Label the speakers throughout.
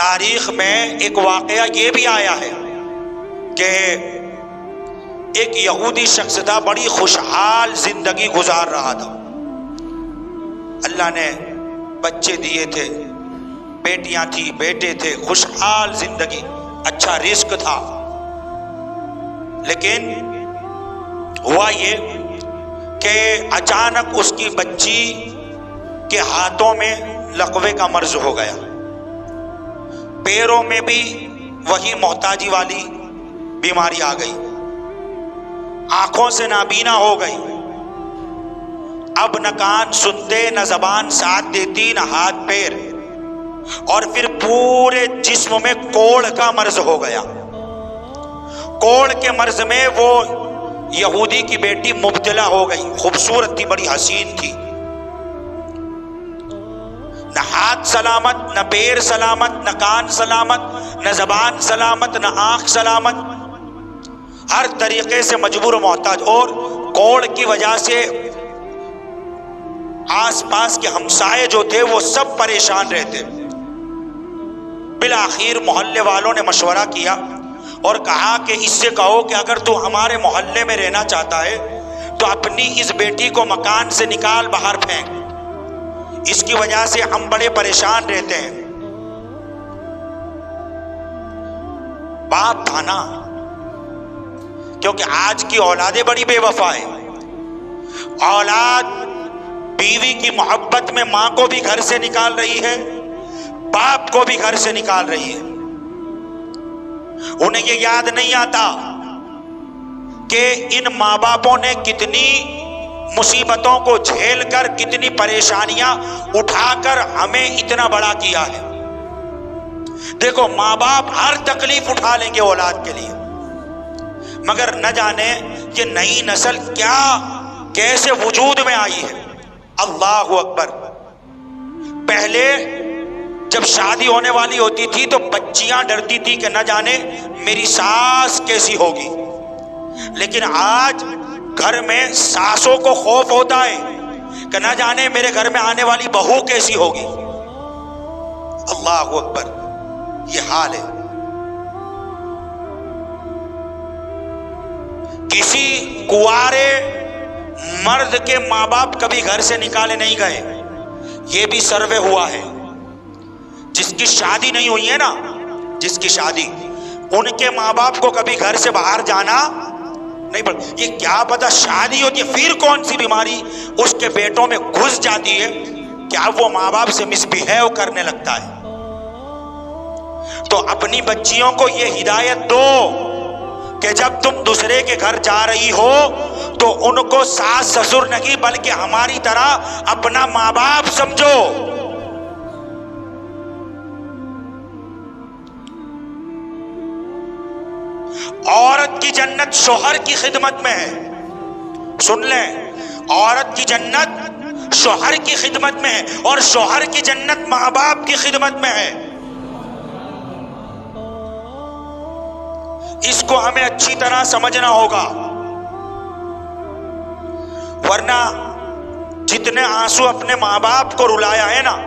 Speaker 1: تاریخ میں ایک واقعہ یہ بھی آیا ہے کہ ایک یہودی شخص تھا، بڑی خوشحال زندگی گزار رہا تھا، اللہ نے بچے دیے تھے، بیٹیاں تھی، بیٹے تھے، خوشحال زندگی، اچھا رزق تھا. لیکن ہوا یہ کہ اچانک اس کی بچی کے ہاتھوں میں لقوے کا مرض ہو گیا، پیروں میں بھی وہی محتاجی والی بیماری آ گئی، آنکھوں سے نابینا ہو گئی، اب نہ کان سنتے، نہ زبان ساتھ دیتی، نہ ہاتھ پیر، اور پھر پورے جسم میں کوڑ کا مرض ہو گیا. کوڑ کے مرض میں وہ یہودی کی بیٹی مبتلا ہو گئی. خوبصورت تھی، بڑی حسین تھی، نہ ہاتھ سلامت، نہ پیر سلامت، نہ کان سلامت، نہ زبان سلامت، نہ آنکھ سلامت، ہر طریقے سے مجبور و محتاج. اور کوڑ کی وجہ سے آس پاس کے ہمسائے جو تھے وہ سب پریشان رہتے. بالآخر محلے والوں نے مشورہ کیا اور کہا کہ اس سے کہو کہ اگر تو ہمارے محلے میں رہنا چاہتا ہے تو اپنی اس بیٹی کو مکان سے نکال، باہر پھینک، اس کی وجہ سے ہم بڑے پریشان رہتے ہیں. باپ تھا نا، کیونکہ آج کی اولادیں بڑی بے وفا ہیں. اولاد بیوی کی محبت میں ماں کو بھی گھر سے نکال رہی ہے، باپ کو بھی گھر سے نکال رہی ہے. انہیں یہ یاد نہیں آتا کہ ان ماں باپوں نے کتنی مصیبتوں کو جھیل کر، کتنی پریشانیاں اٹھا کر ہمیں اتنا بڑا کیا ہے. دیکھو، ماں باپ ہر تکلیف اٹھا لیں گے اولاد کے لیے، مگر نہ جانے یہ نئی نسل کیا کیسے وجود میں آئی ہے. اللہ اکبر. پہلے جب شادی ہونے والی ہوتی تھی تو بچیاں ڈرتی تھی کہ نہ جانے میری ساس کیسی ہوگی، لیکن آج گھر میں ساسوں کو خوف ہوتا ہے کہ نہ جانے میرے گھر میں آنے والی بہو کیسی ہوگی. اللہ اکبر. یہ حال ہے. کسی کنوارے مرد کے ماں باپ کبھی گھر سے نکالے نہیں گئے. یہ بھی سروے ہوا ہے. جس کی شادی نہیں ہوئی ہے نا، جس کی شادی، ان کے ماں باپ کو کبھی گھر سے باہر جانا نہیں پڑ. یہ کیا پتا شادی ہوتی ہے پھر کون سی بیماری اس کے بیٹوں میں گھس جاتی ہے کہ اب وہ ماں باپ سے مس بہیو کرنے لگتا ہے. تو اپنی بچیوں کو یہ ہدایت دو کہ جب تم دوسرے کے گھر جا رہی ہو تو ان کو ساس سسر نہیں بلکہ ہماری طرح اپنا ماں باپ سمجھو. عورت کی جنت شوہر کی خدمت میں ہے. سن لیں، عورت کی جنت شوہر کی خدمت میں ہے، اور شوہر کی جنت ماں باپ کی خدمت میں ہے. اس کو ہمیں اچھی طرح سمجھنا ہوگا، ورنہ جتنے آنسو اپنے ماں باپ کو رلایا ہے نا،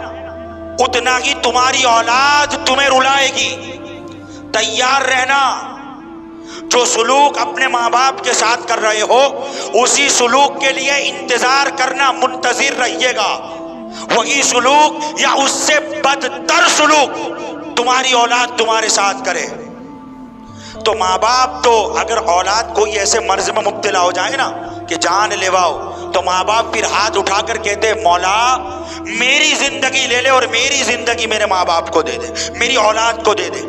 Speaker 1: اتنا ہی تمہاری اولاد تمہیں رلائے گی. تیار رہنا. جو سلوک اپنے ماں باپ کے ساتھ کر رہے ہو اسی سلوک کے لیے انتظار کرنا، منتظر رہیے گا. وہی سلوک یا اس سے بدتر سلوک تمہاری اولاد تمہارے ساتھ کرے. تو ماں باپ تو اگر اولاد کوئی ایسے مرض میں مبتلا ہو جائے نا کہ جان لیوا ہو، تو ماں باپ پھر ہاتھ اٹھا کر کہتے مولا میری زندگی لے لے اور میری زندگی میرے ماں باپ کو دے دے، میری اولاد کو دے دے.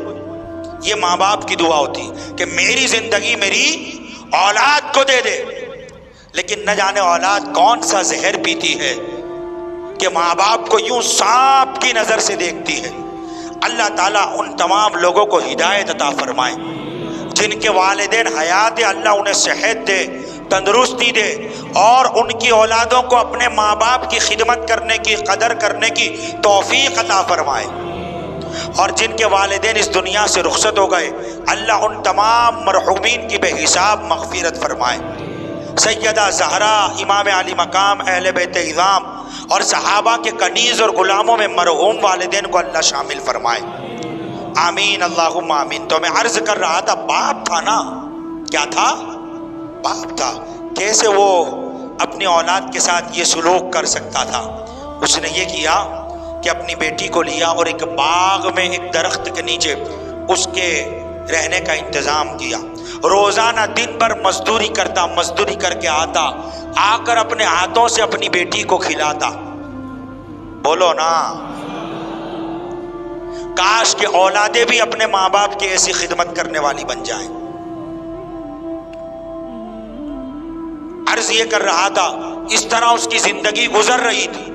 Speaker 1: یہ ماں باپ کی دعا ہوتی کہ میری زندگی میری اولاد کو دے دے. لیکن نہ جانے اولاد کون سا زہر پیتی ہے کہ ماں باپ کو یوں سانپ کی نظر سے دیکھتی ہے. اللہ تعالیٰ ان تمام لوگوں کو ہدایت عطا فرمائے جن کے والدین حیات، اللہ انہیں صحت دے، تندرستی دے، اور ان کی اولادوں کو اپنے ماں باپ کی خدمت کرنے کی، قدر کرنے کی توفیق عطا فرمائے. اور جن کے والدین اس دنیا سے رخصت ہو گئے، اللہ ان تمام مرحومین کی بے حساب مغفرت فرمائے. سیدہ زہرا، امام علی مقام، اہل بیت اعظام اور صحابہ کے کنیز اور غلاموں میں مرحوم والدین کو اللہ شامل فرمائے. آمین اللہم آمین۔ تو میں عرض کر رہا تھا باپ تھا نا، کیا تھا؟ باپ تھا۔ کیسے وہ اپنی اولاد کے ساتھ یہ سلوک کر سکتا تھا؟ اس نے یہ کیا کہ اپنی بیٹی کو لیا اور ایک باغ میں ایک درخت کے نیچے اس کے رہنے کا انتظام کیا۔ روزانہ دن بھر مزدوری کرتا، مزدوری کر کے آتا، آ کر اپنے ہاتھوں سے اپنی بیٹی کو کھلاتا۔ بولو نا، کاش کہ اولادیں بھی اپنے ماں باپ کی ایسی خدمت کرنے والی بن جائیں۔ عرض یہ کر رہا تھا، اس طرح اس کی زندگی گزر رہی تھی۔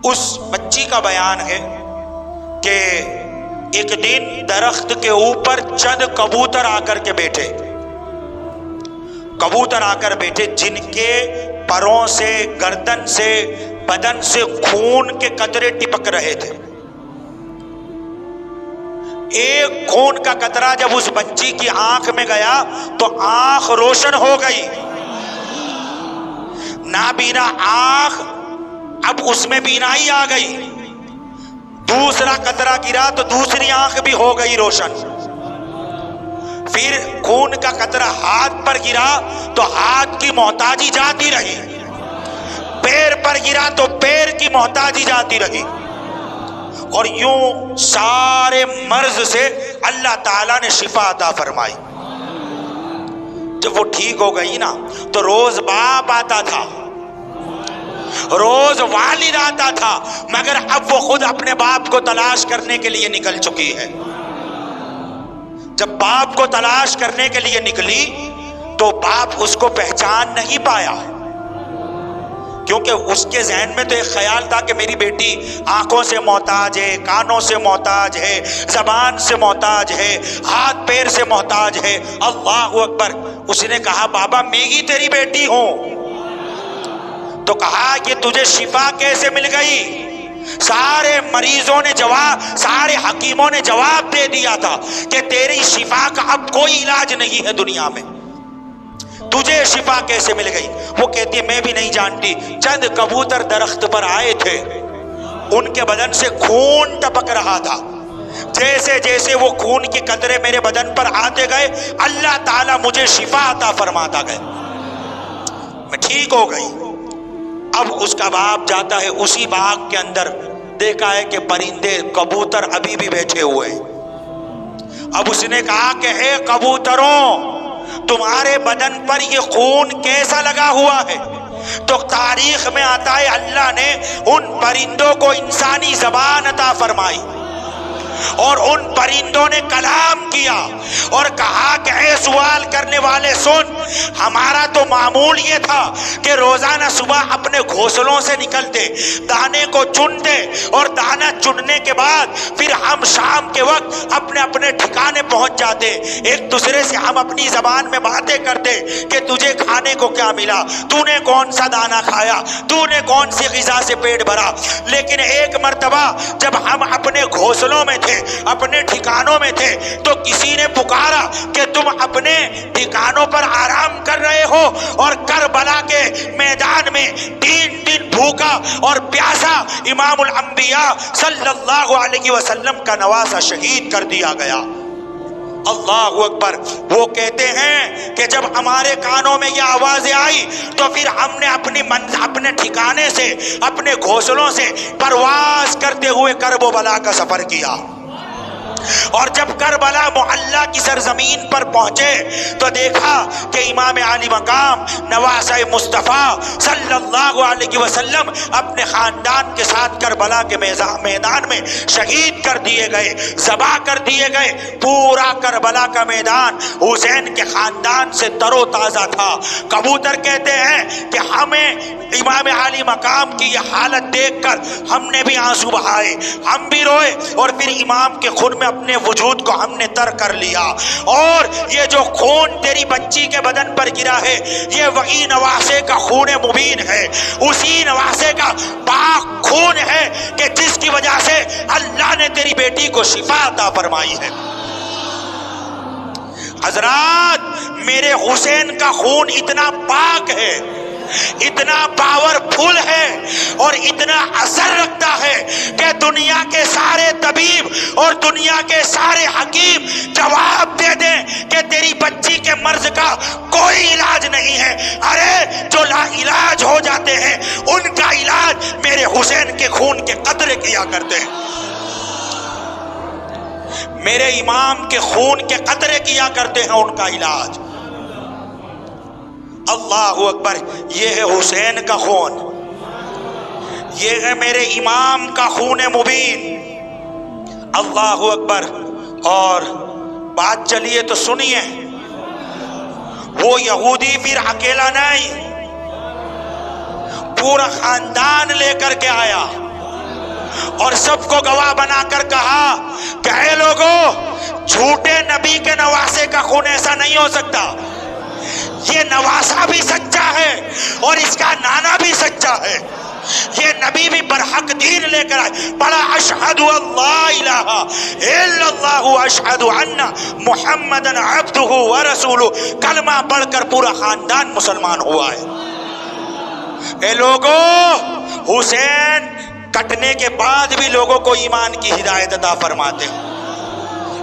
Speaker 1: اس بچی کا بیان ہے کہ ایک دن درخت کے اوپر چند کبوتر آ کر کے بیٹھے، کبوتر آ کر بیٹھے جن کے پروں سے، گردن سے، بدن سے خون کے قطرے ٹپک رہے تھے۔ ایک خون کا قطرہ جب اس بچی کی آنکھ میں گیا تو آنکھ روشن ہو گئی۔ نابینا آنکھ اب اس میں بینائی آ گئی۔ دوسرا قطرہ گرا تو دوسری آنکھ بھی ہو گئی روشن۔ پھر خون کا قطرہ ہاتھ پر گرا تو ہاتھ کی محتاجی جاتی رہی، پیر پر گرا تو پیر کی محتاجی جاتی رہی، اور یوں سارے مرض سے اللہ تعالیٰ نے شفا عطا فرمائی۔ جب وہ ٹھیک ہو گئی نا تو روز باپ آتا تھا، روز والد آتا تھا، مگر اب وہ خود اپنے باپ کو تلاش کرنے کے لیے نکل چکی ہے۔ جب باپ کو تلاش کرنے کے لیے نکلی تو باپ اس کو پہچان نہیں پایا، کیونکہ اس کے ذہن میں تو ایک خیال تھا کہ میری بیٹی آنکھوں سے محتاج ہے، کانوں سے محتاج ہے، زبان سے محتاج ہے، ہاتھ پیر سے محتاج ہے۔ اللہ اکبر۔ اس نے کہا بابا میں ہی تیری بیٹی ہوں۔ تو کہا کہ تجھے شفا کیسے مل گئی؟ سارے مریضوں نے جواب، سارے حکیموں نے جواب دے دیا تھا کہ تیری شفا کا اب کوئی علاج نہیں ہے دنیا میں، تجھے شفا کیسے مل گئی؟ وہ کہتی میں بھی نہیں جانتی، چند کبوتر درخت پر آئے تھے، ان کے بدن سے خون ٹپک رہا تھا، جیسے جیسے وہ خون کے قطرے میرے بدن پر آتے گئے اللہ تعالیٰ مجھے شفا عطا فرماتا گئے، میں ٹھیک ہو گئی۔ اب اس کا باپ جاتا ہے اسی باغ کے اندر، دیکھا ہے کہ پرندے کبوتر ابھی بھی بیٹھے ہوئے ہیں۔ اب اس نے کہا کہ اے کبوتروں، تمہارے بدن پر یہ خون کیسا لگا ہوا ہے؟ تو تاریخ میں آتا ہے اللہ نے ان پرندوں کو انسانی زبان عطا فرمائی، اور ان پرندوں نے کلام کیا اور کہا کہ اے سوال کرنے والے سن، ہمارا تو معمول یہ تھا کہ روزانہ صبح اپنے گھونسلوں سے نکلتے، دانے کو چنتے، اور دانا چننے کے بعد پھر ہم شام کے وقت اپنے اپنے ٹھکانے پہنچ جاتے، ایک دوسرے سے ہم اپنی زبان میں باتیں کرتے کہ تجھے کھانے کو کیا ملا، تو نے کون سا دانا کھایا، تو نے کون سی غذا سے پیٹ بھرا۔ لیکن ایک مرتبہ جب ہم اپنے گھونسلوں میں تھے، اپنے ٹھکانوں میں تھے، تو کسی نے پکارا کہ تم اپنے ٹھکانوں پر آرام کر رہے ہو، اور کربلا کے میدان میں 3 دن بھوکا اور پیاسا امام الانبیاء صلی اللہ علیہ وسلم کا نواسہ شہید کر دیا گیا۔ اللہ اکبر۔ وہ کہتے ہیں کہ جب ہمارے کانوں میں یہ آوازیں آئی تو پھر ہم نے اپنے ٹھکانے سے، اپنے گھونسلوں سے پرواز کرتے ہوئے کرب و بلا کا سفر کیا، اور جب کربلا معلیٰ کی سرزمین پر پہنچے تو دیکھا کہ امام عالی مقام نواسہ مصطفیٰ صلی اللہ علیہ وسلم اپنے خاندان کے ساتھ کربلا کے میدان میں شہید کر دیے گئے، ذبح کر دیے گئے۔ پورا کربلا کا میدان حسین کے خاندان سے تر و تازہ تھا۔ کبوتر کہتے ہیں کہ ہمیں امام عالی مقام کی یہ حالت دیکھ کر ہم نے بھی آنسو بہائے، ہم بھی روئے، اور پھر امام کے خون میں اپنے وجود کو ہم نے تر کر لیا۔ اور یہ جو خون تیری بچی کے بدن پر گرا ہے یہ وہی نواسے کا خون مبین ہے، اسی نواسے کا پاک خون ہے کہ جس کی وجہ سے اللہ نے تیری بیٹی کو شفا عطا فرمائی ہے۔ حضرات، میرے حسین کا خون اتنا پاک ہے اتنا پاورفل ہے اور اتنا اثر رکھتا ہے کہ دنیا کے سارے طبیب اور دنیا کے سارے حکیم جواب دے دیں کہ تیری بچی کے مرض کا کوئی علاج نہیں ہے، ارے جو لا علاج ہو جاتے ہیں ان کا علاج میرے حسین کے خون کے قطرے کیا کرتے ہیں، میرے امام کے خون کے قطرے کیا کرتے ہیں ان کا علاج۔ اللہ اکبر، یہ ہے حسین کا خون، یہ ہے میرے امام کا خون مبین۔ اللہ اکبر۔ اور بات چلیے تو سنیے، وہ یہودی پھر اکیلا نہیں، پورا خاندان لے کر کے آیا اور سب کو گواہ بنا کر کہا کہ اے لوگو، جھوٹے نبی کے نواسے کا خون ایسا نہیں ہو سکتا، یہ نواسا بھی سچا ہے اور اس کا نانا بھی سچا ہے، یہ نبی بھی برحق دین لے کر آئے، پڑھا اشہد اللہ الہ الا اللہ اشہد ان محمدن عبدہ ورسولہ، کلمہ پڑھ کر پورا خاندان مسلمان ہوا ہے۔ اے لوگو، حسین کٹنے کے بعد بھی لوگوں کو ایمان کی ہدایت عطا فرماتے ہیں،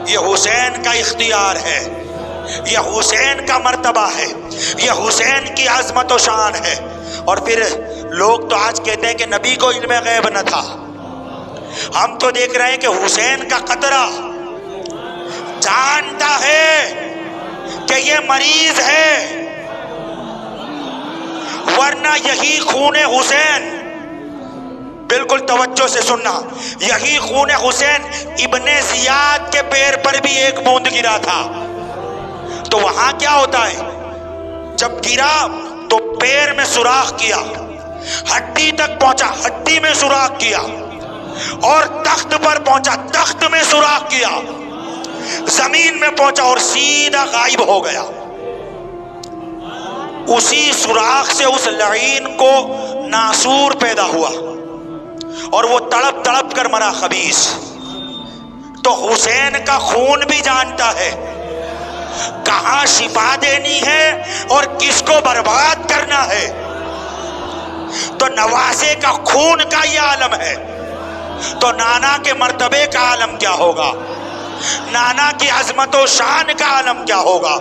Speaker 1: یہ حسین کا اختیار ہے، یہ حسین کا مرتبہ ہے، یہ حسین کی عظمت و شان ہے۔ اور پھر لوگ تو آج کہتے ہیں کہ نبی کو علم غیب نہ تھا، ہم تو دیکھ رہے ہیں کہ حسین کا قطرہ جانتا ہے کہ یہ مریض ہے، ورنہ یہی خون حسین، بالکل توجہ سے سننا، یہی خون حسین ابن زیاد کے پیر پر بھی ایک بوند گرا تھا، تو وہاں کیا ہوتا ہے، جب گرا تو پیر میں سوراخ کیا، ہڈی تک پہنچا، ہڈی میں سوراخ کیا، اور تخت پر پہنچا، تخت میں سوراخ کیا، زمین میں پہنچا اور سیدھا غائب ہو گیا۔ اسی سوراخ سے اس لعین کو ناسور پیدا ہوا اور وہ تڑپ تڑپ کر مرا خبیث۔ تو حسین کا خون بھی جانتا ہے کہاں شفا دینی ہے اور کس کو برباد کرنا ہے، تو نواسے کا خون کا یہ عالم ہے، تو نانا کے مرتبے کا عالم کیا ہوگا، نانا کی عظمت و شان کا عالم کیا ہوگا۔